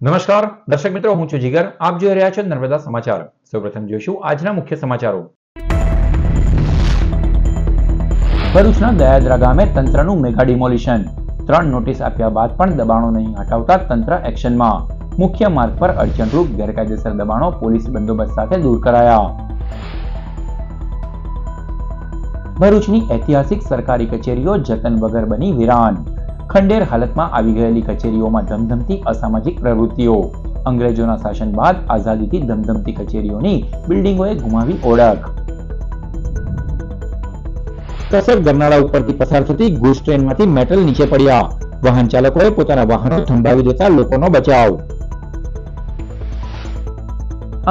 નમસ્કાર દર્શક મિત્રો, હું છું જીગર. આપ જોઈ રહ્યા છો નર્મદા સમાચાર. સૌપ્રથમ જોઈશું આજના મુખ્ય સમાચારો. ભરૂચના દયાદરા ગામે તંત્રનું મેગા ડિમોલિશન. 3 નોટિસ આપ્યા બાદ પણ દબાણો નહીં હટાવતા તંત્ર એક્શનમાં. મુખ્ય માર્ગ પર અડચણરૂપ ગેરકાયદેસર દબાણો પોલીસ બંદોબસ્ત સાથે દૂર કરાયા. ભરૂચની ઐતિહાસિક સરકારી કચેરીઓ જતન વગર બની વિરાન. ખંડેર હાલતમાં આવી ગયેલી કચેરીઓમાં ધમધમતી અસામાજિક પ્રવૃત્તિઓ. અંગ્રેજોના શાસન બાદ આઝાદીથી ધમધમતી કચેરીઓની બિલ્ડિંગોએ ગુમાવી ઓળખ. કસર ગરનાળા ઉપરથી પસાર થતી ગુડ્સ ટ્રેનમાંથી મેટલ નીચે પડ્યા. વાહન ચાલકોએ પોતાના વાહનો થંભાવી દેતા લોકોનો બચાવ.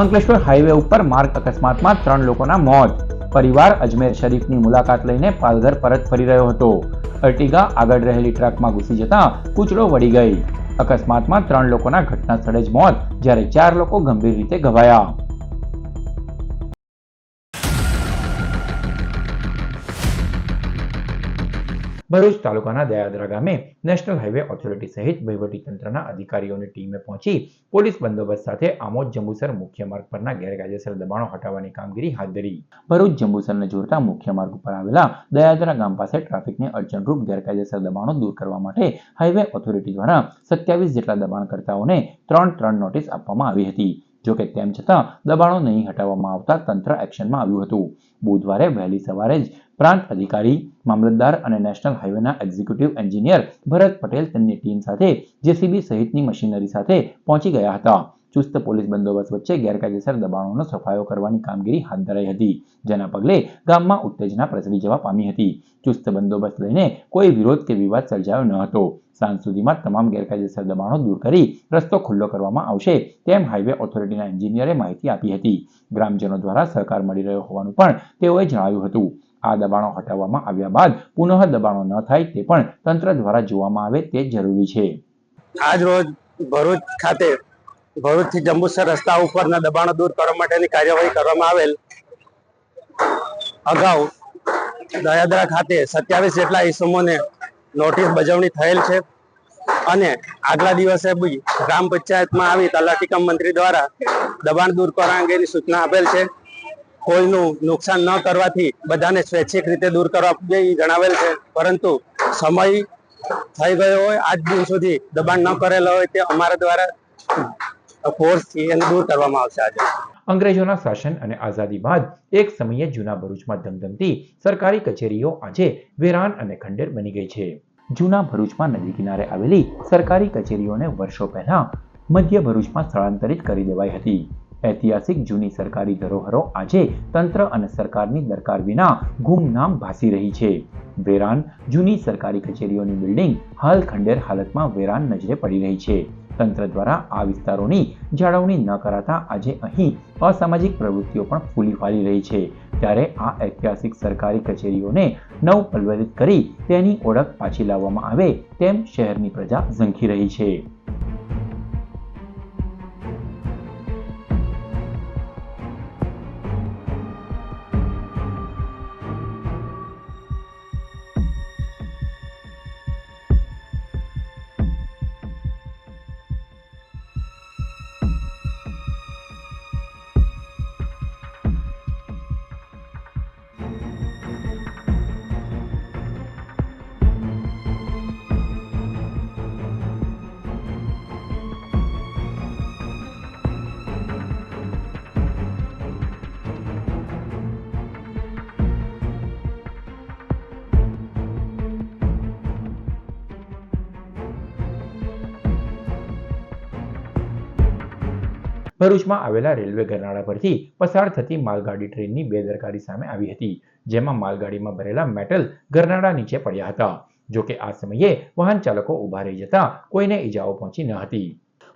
અંકલેશ્વર હાઈવે ઉપર માર્ગ અકસ્માતમાં 3 લોકોના મોત. પરિવાર અજમેર શરીફની મુલાકાત લઈને પાલઘર પરત ફરી રહ્યો હતો. અર્ટિગા આગળ રહેલી ટ્રકમાં ઘૂસી જતા કૂચડો વળી ગઈ. અકસ્માતમાં 3 લોકોના ઘટના સ્થળે જ મોત, જ્યારે 4 લોકો ગંભીર રીતે ઘવાયા. ભરૂચ તાલુકાના દયાદરા ગામે નેશનલ હાઈવે ઓથોરિટી સહિત વહીવટીતંત્રના અધિકારીઓની ટીમે પહોંચી પોલીસ બંદોબસ્ત સાથે આમોદ જંબુસર મુખ્ય માર્ગ પરના ગેરકાયદેસર દબાણો હટાવવાની કામગીરી હાથ ધરી. ભરૂચ જંબુસરને જોડતા મુખ્ય માર્ગ ઉપર આવેલા દયાદરા ગામ પાસે ટ્રાફિકને અડચણરૂપ ગેરકાયદેસર દબાણો દૂર કરવા માટે હાઈવે ઓથોરિટી દ્વારા 27 જેટલા દબાણકર્તાઓને 3 નોટિસ આપવામાં આવી હતી. જોકે તેમ છતાં દબાણો નહીં હટાવવામાં આવતા તંત્ર એક્શનમાં આવ્યું હતું. બુધવારે વહેલી સવારે જ પ્રાંત અધિકારી, મામલતદાર અને નેશનલ હાઈવેના એક્ઝિક્યુટિવ એન્જિનિયર ભરત પટેલ તેમની ટીમ સાથે જેસીબી સહિતની મશીનરી સાથે પહોંચી ગયા હતા. ચુસ્ત પોલીસ બંદોબસ્ત વચ્ચે ગેરકાયદેસર દબાણોનો સફાયો કરવાની કામગીરી હાથ ધરાઈ હતી, જેના પગલે ગામમાં ઉત્તેજના પ્રસરી જવા પામી હતી. ચુસ્ત બંદોબસ્ત લઈને કોઈ વિરોધ કે વિવાદ સર્જાયો ન હતો. સાંજ સુધીમાં તમામ ગેરકાયદેસર દબાણો દૂર કરી રસ્તો ખુલ્લો કરવામાં આવશે તેમ હાઈવે ઓથોરિટીના એન્જિનિયરે માહિતી આપી હતી. ગ્રામજનો દ્વારા સહકાર મળી રહ્યો હોવાનું પણ તેઓએ જણાવ્યું હતું. આ દબાણો હટાવવામાં આવ્યા બાદ પુનઃ દબાણો ન થાય તે પણ તંત્ર દ્વારા જોવામાં આવે તે જરૂરી છે. આજ રોજ ભરૂચ ખાતે ભરૂચથી જંબુસર રસ્તા ઉપરના દબાણો દૂર કરવા માટેની કાર્યવાહી કરવામાં આવેલ. અગાઉ દયાદરા ખાતે 27 જેટલા ઇસમોને નોટિસ બજાવણી થયેલ છે અને આગલા દિવસે બી ગ્રામ પંચાયતમાં આવી તલાટી કમ મંત્રી દ્વારા દબાણ દૂર કરવા અંગેની સૂચના આપેલ છે. કોઈનું નુકસાન ન કરવાથી બધાને સ્વૈચ્છિક રીતે દૂર કરવા જણાવેલ છે, પરંતુ સમય થઈ ગયો હોય, આજ દિન સુધી દબાણ ન કરેલા હોય તે અમારા દ્વારા ફોર્સથી એને દૂર કરવામાં આવશે. આજે અંગ્રેજોના શાસન અને આઝાદી બાદ એક સમયે જૂના ભરૂચમાં ધમધમતી સરકારી કચેરીઓ આજે વેરાન અને ખંડેર બની ગઈ છે. જૂના ભરૂચમાં નદી કિનારે આવેલી સરકારી કચેરીઓને વર્ષો પહેલા મધ્ય ભરૂચમાં સ્થળાંતરિત કરી દેવાઈ હતી. ઐતિહાસિક જૂની સરકારી ધરોહરો આજે તંત્ર અને સરકારની દરકાર વિના ગુમનામ ભાસી રહી છે. વેરાન જૂની સરકારી કચેરીઓની બિલ્ડિંગ હાલ ખંડેર હાલતમાં વેરાન નજરે પડી રહી છે. તંત્ર દ્વારા આ વિસ્તારોની જાળવણી ન કરાતા આજે અહીં અસામાજિક પ્રવૃત્તિઓ પણ ફૂલી ફાલી રહી છે. ત્યારે આ ઐતિહાસિક સરકારી કચેરીઓને નવપલ્વરિત કરી તેની ઓળખ પાછી લાવવામાં આવે તેમ શહેરની પ્રજા ઝંખી રહી છે. ભરૂચમાં આવેલા રેલવે ગરનાળા પરથી પસાર થતી માલગાડી ટ્રેનની બેદરકારી સામે આવી હતી, જેમાં માલગાડીમાં ભરેલા મેટલ ગરનાળા નીચે પડ્યા હતા. જોકે આ સમયે વાહન ચાલકો ઊભા રહી જતા કોઈને ઈજાઓ પહોંચી ન હતી.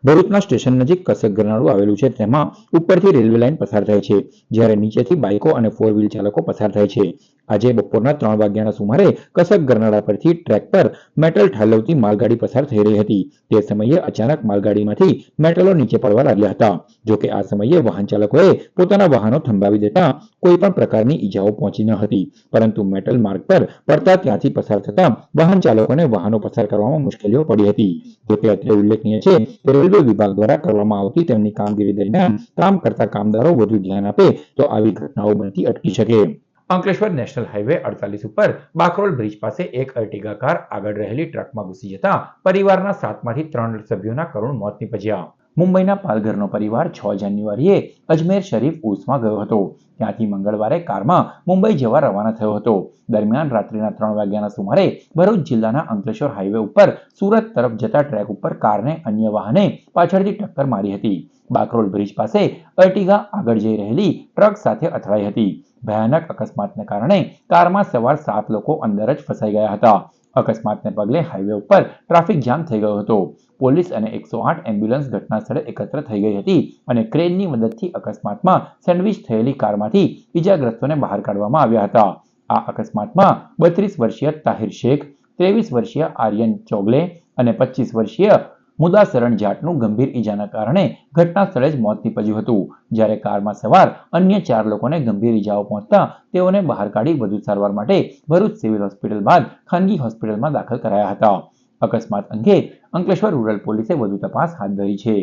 ભરૂચના સ્ટેશન નજીક કસક ગરનાળું આવેલું છે, તેમાં ઉપરથી રેલવે લાઇન પસાર થાય છે, જ્યારે નીચેથી બાઇકો અને 4 વ્હીલ ચાલકો પસાર થાય છે. આજે બપોરના 3 વાગ્યાના સુમારે કસક ગરનાળા પરથી ટ્રેક પર મેટલ ઠાલવતી માલગાડી પસાર થઈ રહી હતી. તે સમયે અચાનક માલગાડીમાંથી મેટલો નીચે પડવા લાગ્યા હતા. જોકે આ સમયે વાહન ચાલકોએ પોતાના વાહનો થંભાવી દેતા કોઈ પણ પ્રકારની ઈજાઓ પહોંચી ન હતી, પરંતુ મેટલ માર્ગ પર પડતા ત્યાંથી પસાર થતા વાહન ચાલકોને વાહનો પસાર કરવામાં મુશ્કેલીઓ પડી હતી. જોકે અત્રે ઉલ્લેખનીય છે કે રેલવે સિવિલ વિભાગ દ્વારા કરવામાં આવતી તેમની કામગીરી દરમિયાન કામ કરતા કામદારો વધુ ધ્યાન આપે તો આવી ઘટનાઓ બનતી અટકી શકે. અંકલેશ્વર નેશનલ હાઈવે 48 ઉપર બાકરોલ બ્રિજ પાસે એક અર્ટિગા કાર આગળ રહેલી ટ્રકમાં ઘૂસી જતા પરિવારના 7માંથી 3 સભ્યોના કરુણ મોત નીપજ્યા. મુંબઈના પાલઘરનો પરિવાર 6 જાન્યુઆરીએ અજમેર શરીફ ઉર્સમાં ગયો હતો. ત્યાંથી મંગળવારે કારમાં મુંબઈ જવા રવાના થયો હતો. દરમિયાન રાત્રિના 3 વાગ્યાના સુમારે ભરૂચ જિલ્લાના અંકલેશ્વર હાઈવે ઉપર સુરત તરફ જતા ટ્રેક ઉપર કારને અન્ય વાહને પાછળથી ટક્કર મારી હતી. બાકરોલ બ્રિજ પાસે અર્ટિગા આગળ જઈ રહેલી ટ્રક સાથે અથડાઈ હતી. ભયાનક અકસ્માતને કારણે કારમાં સવાર 7 લોકો અંદર જ ફસાઈ ગયા હતા. અકસ્માતને પગલે હાઈવે ઉપર ટ્રાફિક જામ થઈ ગયો હતો. પોલીસ અને 108 એમ્બ્યુલન્સ ઘટના સ્થળે એકત્ર થઈ ગઈ હતી અને ક્રેનની મદદથી અકસ્માતમાં સેન્ડવિચ થયેલી કારમાંથી ઈજાગ્રસ્તોને બહાર કાઢવામાં આવ્યા હતા. આ અકસ્માતમાં 32 વર્ષીય તાહિર શેખ, 23 વર્ષીય આર્યન ચોગલે અને 25 વર્ષીય મુદાસરણ જાટનું ગંભીર ઈજાના કારણે ઘટના સ્થળે જ મોત નીપજ્યું હતું. જ્યારે કારમાં સવાર અન્ય 4 લોકોને ગંભીર ઈજાઓ પહોંચતા તેઓને બહાર કાઢી વધુ સારવાર માટે ભરૂચ સિવિલ હોસ્પિટલ બાદ ખાનગી હોસ્પિટલમાં દાખલ કરાયા હતા. અકસ્માત અંગે અંકલેશ્વર રૂરલ પોલીસે વધુ તપાસ હાથ ધરી છે.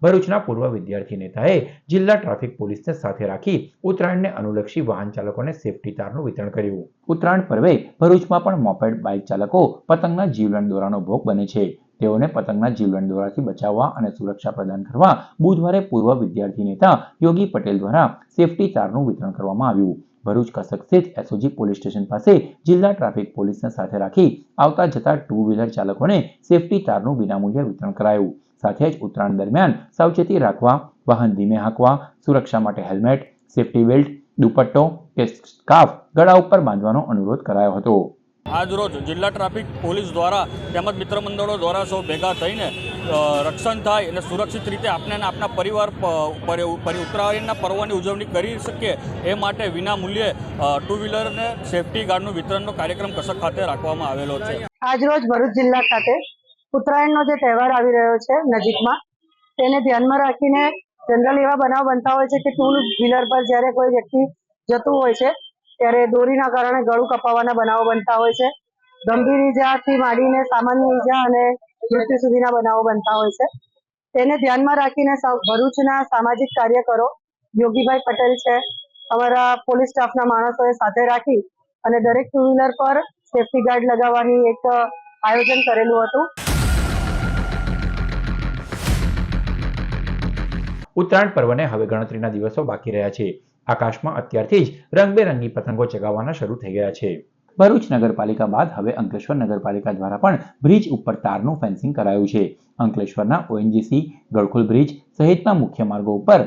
ભરૂચના પૂર્વ વિદ્યાર્થી નેતાએ જિલ્લા ટ્રાફિક પોલીસને સાથે રાખી ઉત્તરાયણને અનુલક્ષી વાહન ચાલકોને સેફટી તારનું વિતરણ કર્યું. ઉત્તરાયણ પર્વે ભરૂચમાં પણ મોપેડ બાઇક ચાલકો પતંગના જીવલેણ દોરાનો ભોગ બને છે. તેઓને પતંગના જીવલેણ દોરાથી બચાવવા અને સુરક્ષા પ્રદાન કરવા બુધવારે પૂર્વ વિદ્યાર્થી નેતા યોગી પટેલ દ્વારા સેફટી તારનું વિતરણ કરવામાં આવ્યું. ભરૂચ કસક સ્થિત એસઓજી પોલીસ સ્ટેશન પાસે જિલ્લા ટ્રાફિક પોલીસને સાથે રાખી આવતા જતા 2 વ્હીલર ચાલકોને સેફટી તારનું વિનામૂલ્યે વિતરણ કરાયું. સાથે જ ઉત્તરાયણ દરમિયાન સાવચેતી રાખવા, વાહન ધીમે હાંકવા, સુરક્ષા માટે હેલ્મેટ, સેફટી બેલ્ટ, દુપટ્ટો કે સ્કાર્ફ ગળા ઉપર બાંધવાનો અનુરોધ કરાયો હતો. આજરોજ જિલ્લા ટ્રાફિક પોલીસ દ્વારા તેમજ મિત્ર મંડળો દ્વારા સૌ ભેગા થઈને રક્ષણ થાય અને સુરક્ષિત રીતે આપણે અને આપણા પરિવાર ઉત્તરાયણના પર્વની ઉજવણી કરી શકીએ એ માટે વિના મૂલ્યે 2 વ્હીલરને સેફટી ગાર્ડનું વિતરણનો કાર્યક્રમ કસક ખાતે રાખવામાં આવેલો છે. આજરોજ ભરૂચ જિલ્લા ખાતે ઉત્તરાયણનો જે તહેવાર આવી રહ્યો છે નજીકમાં, તેને ધ્યાનમાં રાખીને જનરલ એવા બનાવ બનતા હોય છે કે 2 વ્હીલર પર જ્યારે કોઈ વ્યક્તિ જતું હોય છે ત્યારે દોરીના કારણે ગળું કપાવવાના બનાવો બનતા હોય છે. ગંભીર ઈજાથી માંડીને સામાન્ય ઈજા અને મૃત્યુ સુધીના બનાવો બનતા હોય છે. તેને ધ્યાનમાં રાખીને ભરૂચના સામાજિક કાર્યકરો યોગીભાઈ પટેલ છે, અમારા પોલીસ સ્ટાફના માણસોએ સાથે રાખી અને દરેક 2 વ્હીલર પર સેફટી ગાર્ડ લગાવવાની એક આયોજન કરેલું હતું. ઉત્તરાયણ પર્વને હવે ગણતરીના દિવસો બાકી રહ્યા છે. આકાશમાં અત્યારથી જ રંગબેરંગી પતંગો ચગાવવાના શરૂ થઈ ગયા છે. ભરૂચ નગરપાલિકા બાદ હવે અંકલેશ્વર નગરપાલિકા દ્વારા પણ બ્રિજ ઉપર તારનું ફેન્સિંગ કરાયું છે. અંકલેશ્વરના ઓએનજીસી, ગળખુલ બ્રિજ સહિતના મુખ્ય માર્ગો ઉપર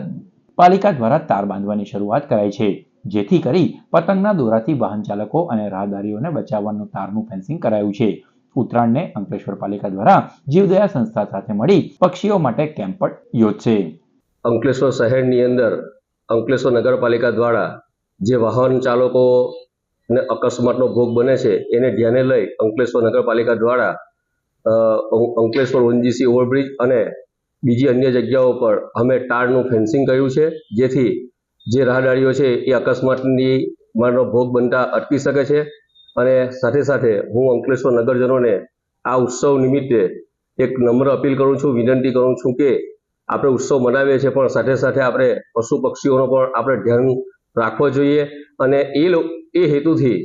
પાલિકા દ્વારા તાર બાંધવાની શરૂઆત કરાઈ છે. જેથી કરી પતંગના દોરાથી વાહન ચાલકો અને રાહદારીઓને બચાવવાનું તારનું ફેન્સિંગ કરાયું છે. ઉત્તરાયણને અંકલેશ્વર પાલિકા દ્વારા જીવદયા સંસ્થા સાથે મળી પક્ષીઓ માટે કેમ્પ યોજશે. અંકલેશ્વર શહેરની અંદર અંકલેશ્વર નગરપાલિકા દ્વારા જે વાહન ચાલકોને અકસ્માતનો ભોગ બને છે એને ધ્યાને લઈ અંકલેશ્વર નગરપાલિકા દ્વારા અંકલેશ્વર ઓએનજીસી ઓવરબ્રિજ અને બીજી અન્ય જગ્યાઓ પર અમે તારનું ફેન્સિંગ કર્યું છે, જેથી જે રાહદારીઓ છે એ અકસ્માતની મારનો ભોગ બનતા અટકી શકે છે. અને સાથે સાથે હું અંકલેશ્વર નગરજનોને આ ઉત્સવ નિમિત્તે એક નમ્ર અપીલ કરું છું, વિનંતી કરું છું કે આપણે ઉત્સવ મનાવીએ છીએ પણ સાથે સાથે આપણે પશુ પક્ષીઓનો પણ આપણે ધ્યાન રાખવો જોઈએ. અને એ હેતુથી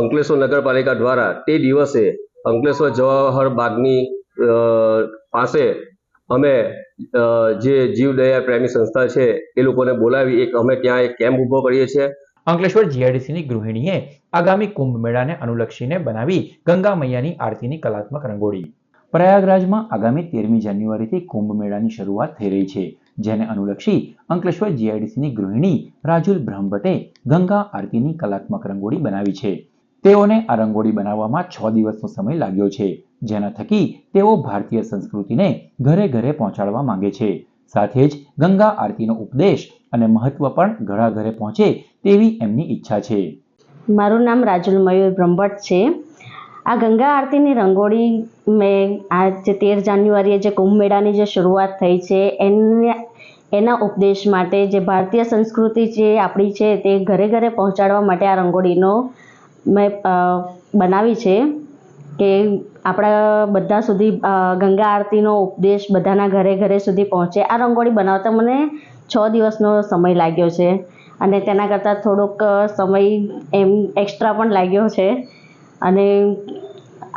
અંકલેશ્વર નગરપાલિકા દ્વારા તે દિવસે અંકલેશ્વર જવાહર બાગની પાસે અમે જે જીવદયા પ્રેમી સંસ્થા છે એ લોકોને બોલાવી અમે ત્યાં એક કેમ્પ ઊભો કરીએ છીએ. અંકલેશ્વર જીઆઈડીસીની ગૃહિણીએ આગામી કુંભ મેળાને અનુલક્ષીને બનાવી ગંગા મૈયાની આરતીની કલાત્મક રંગોળી. પ્રયાગરાજમાં આગામી 13મી જાન્યુઆરીથી કુંભ મેળાની શરૂઆત થઈ રહી છે, જેને અનુલક્ષી અંકલેશ્વર જીઆઈડીસીની ગૃહિણી રાજુલ બ્રહ્મભટ્ટે ગંગા આરતીની કલાત્મક રંગોળી બનાવી છે. તેઓને આ રંગોળી બનાવવામાં 6 દિવસનો સમય લાગ્યો છે, જેના થકી તેઓ ભારતીય સંસ્કૃતિને ઘરે ઘરે પહોંચાડવા માંગે છે. સાથે જ ગંગા આરતીનો ઉપદેશ અને મહત્વ પણ ઘણા ઘરે પહોંચે તેવી એમની ઈચ્છા છે. મારું નામ રાજુલ મયુર બ્રહ્મભટ્ટ છે. આ ગંગા આરતીની રંગોળી મેં આ જે 13 જાન્યુઆરીએ જે કુંભ મેળાની જે શરૂઆત થઈ છે એના ઉપદેશ માટે, જે ભારતીય સંસ્કૃતિ જે આપણી છે તે ઘરે ઘરે પહોંચાડવા માટે આ રંગોળીનો મેં બનાવી છે. કે આપણા બધા સુધી ગંગા આરતીનો ઉપદેશ બધાના ઘરે ઘરે સુધી પહોંચે. આ રંગોળી બનાવતા મને 6 દિવસનો સમય લાગ્યો છે અને તેના કરતાં થોડોક સમય એમ એક્સ્ટ્રા પણ લાગ્યો છે. અને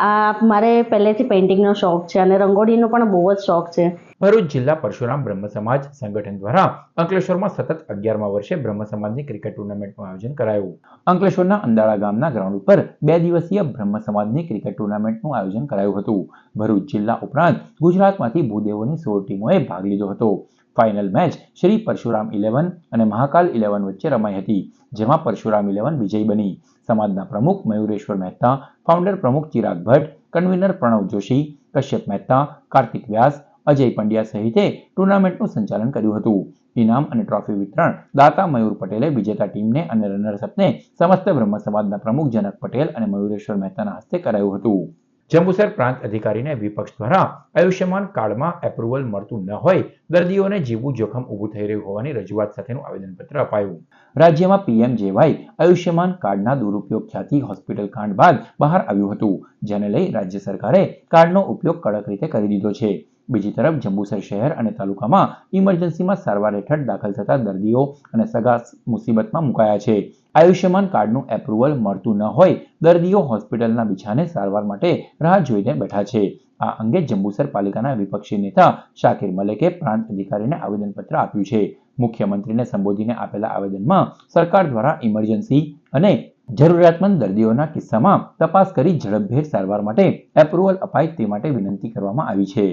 આ મારે પહેલેથી પેઇન્ટિંગનો શોખ છે અને રંગોળીનો પણ બહુ જ શોખ છે. ભરૂચ જિલ્લા પરશુરામ બ્રહ્મ સમાજ સંગઠન દ્વારા અંકલેશ્વરમાં સતત 11મા વર્ષે બ્રહ્મ સમાજની ક્રિકેટ ટુર્નામેન્ટનું આયોજન કરાયું. અંકલેશ્વરના અંદાળા ગામના ગ્રાઉન્ડ ઉપર 2 દિવસીય બ્રહ્મ સમાજની ક્રિકેટ ટુર્નામેન્ટનું આયોજન કરાયું હતું. ભરૂચ જિલ્લા ઉપરાંત ગુજરાતમાંથી ભૂદેવોની 16 ટીમોએ ભાગ લીધો હતો. ફાઇનલ મેચ શ્રી પરશુરામ 11 અને મહાકાલ 11 વચ્ચે રમાઈ હતી, જેમાં પરશુરામ 11 વિજયી બની. સમાજના પ્રમુખ મયુરેશ્વર મહેતા, ફાઉન્ડર પ્રમુખ ચિરાગ ભટ્ટ, કન્વીનર પ્રણવ જોશી, કશ્યપ મહેતા, કાર્તિક વ્યાસ, અજય પંડ્યા સહિતે ટુર્નામેન્ટનું સંચાલન કર્યું હતું. ઇનામ અને ટ્રોફી વિતરણ દાતા મયુર પટેલે વિજેતા ટીમને અને રનર્સઅપને સમસ્ત બ્રહ્મ સમાજના પ્રમુખ જનક પટેલ અને મયુરેશ્વર મહેતાના હસ્તે કરાયું હતું. જંબુસર પ્રાંત અધિકારીને વિપક્ષ દ્વારા આયુષ્યમાન કાર્ડમાં એપ્રુવલ મળતું ન હોય દર્દીઓને જીવવું જોખમ ઊભું થઈ રહ્યું હોવાની રજૂઆત સાથેનું આવેદનપત્ર અપાયું. રાજ્યમાં પીએમજેવાય આયુષ્યમાન કાર્ડના દુરુપયોગ ખ્યાતિ હોસ્પિટલ કાંડ બાદ બહાર આવ્યું હતું, જેને લઈ રાજ્ય સરકારે કાર્ડનો ઉપયોગ કડક રીતે કરી દીધો છે. બીજી તરફ જંબુસર શહેર અને તાલુકામાં ઇમરજન્સીમાં સારવાર હેઠળ દાખલ થતા દર્દીઓ અને સગા મુસીબતમાં મુકાયા છે. આયુષ્યમાન કાર્ડનું એપ્રુવલ મળતું ન હોય દર્દીઓ હોસ્પિટલના બિછાને સારવાર માટે રાહ જોઈને બેઠા છે. આ અંગે જંબુસર પાલિકાના વિપક્ષી નેતા શાકિર મલેકે પ્રાંત અધિકારીને આવેદનપત્ર આપ્યું છે. મુખ્યમંત્રીને સંબોધીને આપેલા આવેદનમાં સરકાર દ્વારા ઇમરજન્સી અને જરૂરિયાતમંદ દર્દીઓના કિસ્સામાં તપાસ કરી ઝડપભેર સારવાર માટે એપ્રુવલ અપાય તે માટે વિનંતી કરવામાં આવી છે.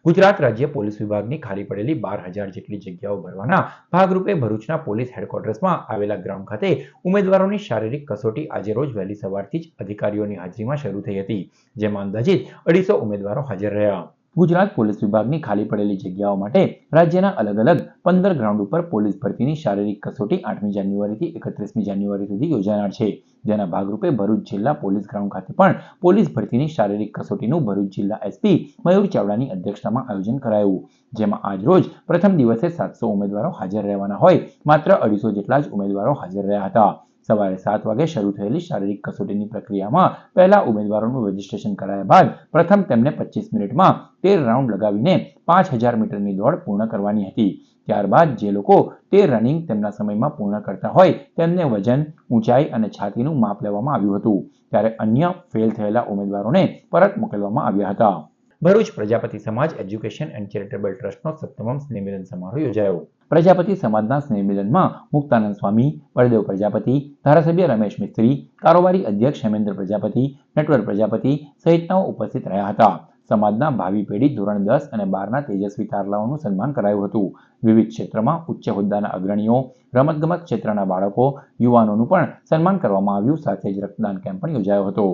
ગુજરાત રાજ્ય પોલીસ વિભાગની ખાલી પડેલી 12,000 જેટલી જગ્યાઓ ભરવાના ભાગરૂપે ભરૂચના પોલીસ હેડક્વાર્ટર્સમાં આવેલા ગ્રાઉન્ડ ખાતે ઉમેદવારોની શારીરિક કસોટી આજે રોજ વહેલી સવારથી જ અધિકારીઓની હાજરીમાં શરૂ થઈ હતી, જેમાં અંદાજિત 250 ઉમેદવારો હાજર રહ્યા. ગુજરાત પોલીસ વિભાગની ખાલી પડેલી જગ્યાઓ માટે રાજ્યના અલગ અલગ 15 ગ્રાઉન્ડ ઉપર પોલીસ ભરતીની શારીરિક કસોટી 8મી જાન્યુઆરીથી 31મી જાન્યુઆરી સુધી યોજાનાર છે. જેના ભાગરૂપે ભરૂચ જિલ્લા પોલીસ ગ્રાઉન્ડ ખાતે પણ પોલીસ ભરતીની શારીરિક કસોટીનું ભરૂચ જિલ્લા એસપી મયુર ચાવડાની અધ્યક્ષતામાં આયોજન કરાયું, જેમાં આજ રોજ પ્રથમ દિવસે 700 ઉમેદવારો હાજર રહેવાના હોય માત્ર 250 જેટલા જ ઉમેદવારો હાજર રહ્યા હતા. સવારે 7 વાગે શરૂ થયેલી શારીરિક કસોટીની પ્રક્રિયામાં પહેલા ઉમેદવારોનું રજીસ્ટ્રેશન કરાયા બાદ પ્રથમ તેમને 25 મિનિટમાં 13 રાઉન્ડ લગાવીને 5000 મીટરની દોડ પૂર્ણ કરવાની હતી. ત્યારબાદ જે લોકો 13 રનિંગ તેમના સમયમાં પૂર્ણ કરતા હોય તેમને વજન, ઊંચાઈ અને છાતીનું માપ લેવામાં આવ્યું હતું, ત્યારે અન્ય ફેલ થયેલા ઉમેદવારોને પરત મોકલવામાં આવ્યા હતા. ભરૂચ પ્રજાપતિ સમાજ એજ્યુકેશન એન્ડ ચેરિટેબલ ટ્રસ્ટનો 7મો સ્નેહમિલન સમારોહ યોજાયો. પ્રજાપતિ સમાજના સ્નેહમિલનમાં મુક્તાનંદ સ્વામી, બળદેવ પ્રજાપતિ, ધારાસભ્ય રમેશ મિસ્ત્રી, કારોબારી અધ્યક્ષ હેમેન્દ્ર પ્રજાપતિ, નટવર પ્રજાપતિ સહિતનાઓ ઉપસ્થિત રહ્યા હતા. સમાજના ભાવિ પેઢી ધોરણ 10 અને 12ના તેજસ્વી તારલાઓનું સન્માન કરાયું હતું. વિવિધ ક્ષેત્રમાં ઉચ્ચ હોદ્દાના અગ્રણીઓ, રમતગમત ક્ષેત્રના બાળકો, યુવાનોનું પણ સન્માન કરવામાં આવ્યું. સાથે જ રક્તદાન કેમ્પ પણ યોજાયો હતો.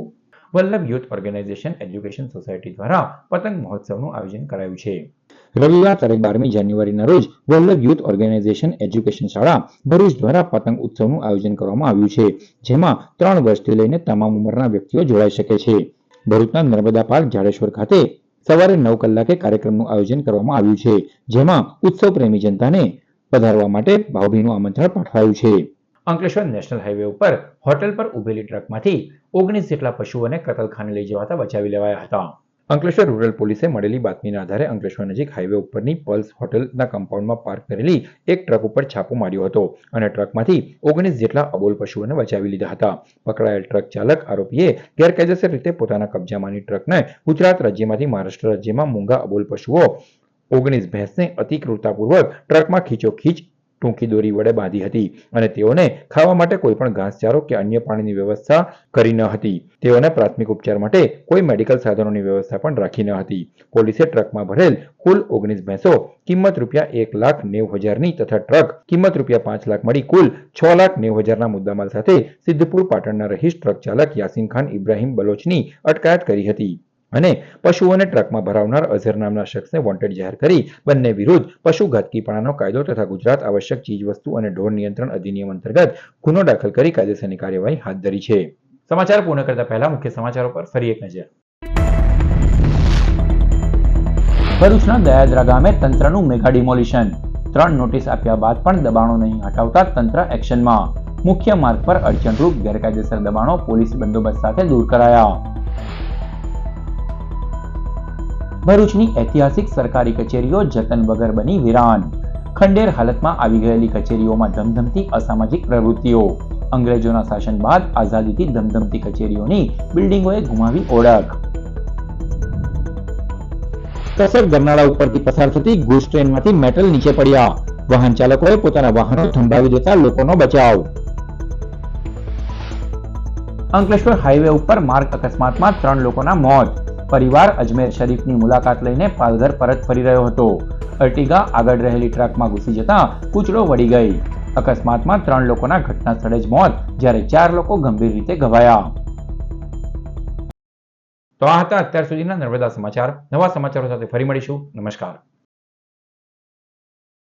Vallabh youth organisation education society દ્વારા પતંગ મહોત્સવનું આયોજન કરાયું છે. રવિવાર તારીખ 12મી જાન્યુઆરીના રોજ વલ્લભ યુથ ઓર્ગેનાઇઝેશન એજ્યુકેશન શાળા ભરૂચ દ્વારા પતંગ ઉત્સવનું આયોજન કરવામાં આવ્યું છે, જેમાં 3 વર્ષથી લઈને તમામ ઉંમરના વ્યક્તિઓ જોડાઈ શકે છે. ભરૂચના નર્મદા પાર્ક જાડેશ્વર ખાતે સવારે 9 કલાકે કાર્યક્રમનું આયોજન કરવામાં આવ્યું છે, જેમાં ઉત્સવ પ્રેમી જનતાને પધારવા માટે ભાવભીનું આમંત્રણ પાઠવાયું છે. અંકલેશ્વર નેશનલ હાઈવે ઉપર હોટેલ પર ઉભેલી ટ્રકમાંથી 19 જેટલા પશુઓને કતલખાને લઈ જવાતા બચાવી લેવાયા હતા. અંકલેશ્વર રૂરલ પોલીસે મળેલી બાતમીના આધારે અંકલેશ્વર નજીક હાઈવે ઉપરની પલ્સ હોટેલના કમ્પાઉન્ડમાં પાર્ક કરેલી એક ટ્રક ઉપર છાપો માર્યો હતો અને ટ્રકમાંથી 19 જેટલા અબોલ પશુઓને બચાવી લીધા હતા. પકડાયેલ ટ્રક ચાલક આરોપીએ ગેરકાયદેસર રીતે પોતાના કબજામાંની ટ્રકને ગુજરાત રાજ્યમાંથી મહારાષ્ટ્ર રાજ્યમાં મૂંગા અબોલ પશુઓ 19 ભેંસને અતિક્રૂરતાપૂર્વક ટ્રકમાં ખીચોખીચ ટૂંકી દોરી વડે બાંધી હતી અને તેઓને ખાવા માટે કોઈ પણ ઘાસચારો કે અન્ય પાણીની વ્યવસ્થા કરી ન હતી. તેઓને પ્રાથમિક ઉપચાર માટે કોઈ મેડિકલ સાધનોની વ્યવસ્થા પણ રાખી ન હતી. પોલીસે ટ્રકમાં ભરેલ કુલ 19 ભેંસો કિંમત ₹1,90,000ની તથા ટ્રક કિંમત ₹5 લાખ મળી કુલ ₹6,90,000ના મુદ્દામાલ સાથે સિદ્ધપુર પાટણના રહીશ ટ્રક ચાલક યાસીન ખાન ઇબ્રાહીમ બલોચની અટકાયત કરી હતી અને પશુઓને ટ્રકમાં ભરાવનાર અઝહર નામના શખ્સને વોન્ટેડ જાહેર કરી બંને વિરુદ્ધ પશુ ઘાતકીપણાનો કાયદો તથા ગુજરાત આવશ્યક ચીજવસ્તુ અને ઢોર નિયંત્રણ અધિનિયમ અંતર્ગત ગુનો દાખલ કરી કાયદેસરની કાર્યવાહી હાથ ધરી છે. સમાચાર પૂર્ણ કરતા પહેલા મુખ્ય સમાચારો પર ફરી એક નજર. ભરૂચના દયાદરા ગામે તંત્રનું મેગા ડિમોલિશન. 3 નોટિસ આપ્યા બાદ પણ દબાણો નહીં હટાવતા તંત્ર એક્શનમાં. મુખ્ય માર્ગ પર અડચણરૂપ ગેરકાયદેસર દબાણો પોલીસ બંદોબસ્ત સાથે દૂર કરાયા. ભરૂચની ઐતિહાસિક સરકારી કચેરીઓ જતન વગર બની વિરાન. ખંડેર હાલતમાં આવી ગયેલી કચેરીઓમાં ધમધમતી અસામાજિક પ્રવૃત્તિઓ. અંગ્રેજોના શાસન બાદ આઝાદીથી ધમધમતી કચેરીઓની બિલ્ડિંગોએ ગુમાવી ઓળખ. કસર ગરનાળા ઉપરથી પસાર થતી ગુજ ટ્રેનમાંથી મેટલ નીચે પડ્યા. વાહન ચાલકોએ પોતાના વાહનો થંભાવી દેતા લોકોનો બચાવ. અંકલેશ્વર હાઈવે ઉપર માર્ગ અકસ્માતમાં 3 લોકોના મોત. પરિવાર અજમેર શરીફની મુલાકાત લઈને પાલઘર પરત ફરી રહ્યો હતો. અર્ટિગા આગળ રહેલી ટ્રકમાં ઘૂસી જતા પૂંછડો વળી ગઈ. અકસ્માતમાં 3 લોકોના ઘટના સ્થળે જ મોત, જ્યારે 4 લોકો ગંભીર રીતે ઘવાયા. તો આ હતા અત્યાર સુધીના નર્મદા સમાચાર. નવા સમાચારો સાથે ફરી મળીશું. નમસ્કાર.